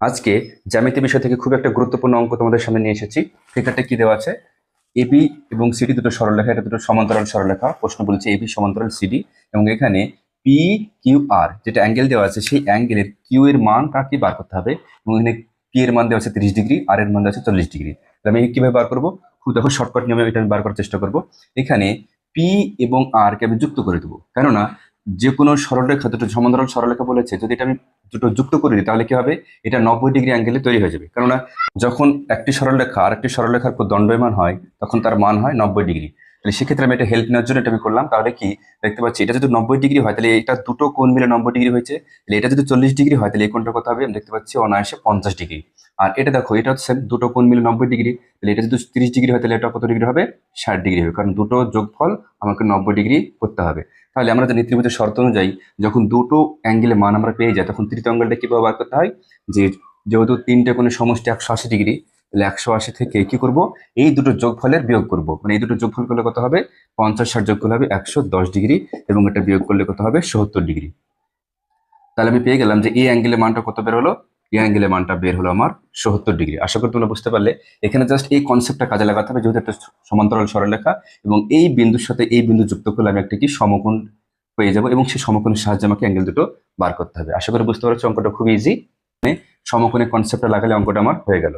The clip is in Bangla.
আজকে জ্যামিতি বিষয় থেকে খুব একটা গুরুত্বপূর্ণ অঙ্ক তোমাদের সামনে নিয়ে এসেছি। ফিগারটা কি দেওয়া আছে? এবি এবং সিডি দুটো সরলরেখা, এটা দুটো সমান্তরাল সরলরেখা। প্রশ্ন বলেছে এবি সমান্তরাল সিডি, এবং এখানে পি কিউ আর যেটা অ্যাঙ্গেল দেওয়া আছে, সেই অ্যাঙ্গেলের কিউ এর মানটা কি বার করতে হবে। এবং এখানে পি এর মান দেওয়া আছে 30 ডিগ্রি, আর এর মান দেওয়া আছে 40 ডিগ্রি। আমি কিভাবে বার করবো? খুব দেখো শর্টকাট নিয়মে এটা আমি বার করার চেষ্টা করবো। এখানে পি এবং আর কে আমি যুক্ত করে দেবো, কেননা যে কোনো সরলরেখা, দুটো সমান্তরাল সরলরেখা বলেছে, যদি এটা আমি দুটো যুক্ত করে দিই তাহলে কি হবে? এটা 90 ডিগ্রি অ্যাঙ্গেলে তৈরি হয়ে যাবে। কেননা যখন একটি সরলরেখা আর একটি সরলরেখার উপর দণ্ডায়মান হয় তখন তার মান হয় 90 ডিগ্রি। তাহলে সেক্ষেত্রে আমি এটা হেল্প নেওয়ার জন্য এটা আমি করলাম। তাহলে কি দেখতে পাচ্ছি, এটা যদি 90 ডিগ্রি হয় তাহলে এটা দুটো কোণ মিলে 90 ডিগ্রি হয়েছে। তাহলে এটা যদি 40 ডিগ্রি হয় তাহলে এই কোণটা কত হবে? আমি দেখতে পাচ্ছি অনায়াসে 50 ডিগ্রি। আর এটা দেখো, এটা হচ্ছে দুটো কোণ মিলে 90 ডিগ্রি, তাহলে এটা যদি 30 ডিগ্রি হয় তাহলে এটা কত ডিগ্রি হবে? 60 ডিগ্রি হবে, কারণ দুটো যোগফল আমাকে 90 ডিগ্রি করতে হবে। তাহলে আমরা যে নীতিগত শর্ত অনুযায়ী যখন দুটো অ্যাঙ্গেলের মান আমরা পেয়ে যাই, তখন তৃতীয় অ্যাঙ্গেলটা কিভাবে বার করতে হয়? যে যেহেতু তিনটে কোণের সমষ্টি 180 ডিগ্রি, তাহলে 180 থেকে কি করব? এই দুটো যোগফলের বিয়োগ করব। মানে এই দুটো যোগফল করলে কত হবে? 50 60 যোগ করলে হবে 110 ডিগ্রি, এবং এটা বিয়োগ করলে কত হবে? 70 ডিগ্রি। তাহলে আমি পেয়ে গেলাম যে এই অ্যাঙ্গেলের মানটা কত বের হলো? এই অ্যাঙ্গেলের মানটা বের হলো আমার 70 ডিগ্রি। আশা করি তোমরা বুঝতে পারলে। এখানে জাস্ট এই কনসেপ্টটা কাজে লাগাতে হবে, যেহেতু একটা সমান্তরাল সরলরেখা এবং এই বিন্দুর সাথে এই বিন্দু যুক্ত করলে আমি একটা কি সমকোণ পেয়ে যাবো, এবং সেই সমকোণের সাহায্যে আমাকে অ্যাঙ্গেল দুটো বার করতে হবে। আশা করি বুঝতে পারছো, অঙ্কটা খুব ইজি। সমকোণের কনসেপ্টটা লাগালে অঙ্কটা আমার হয়ে গেল।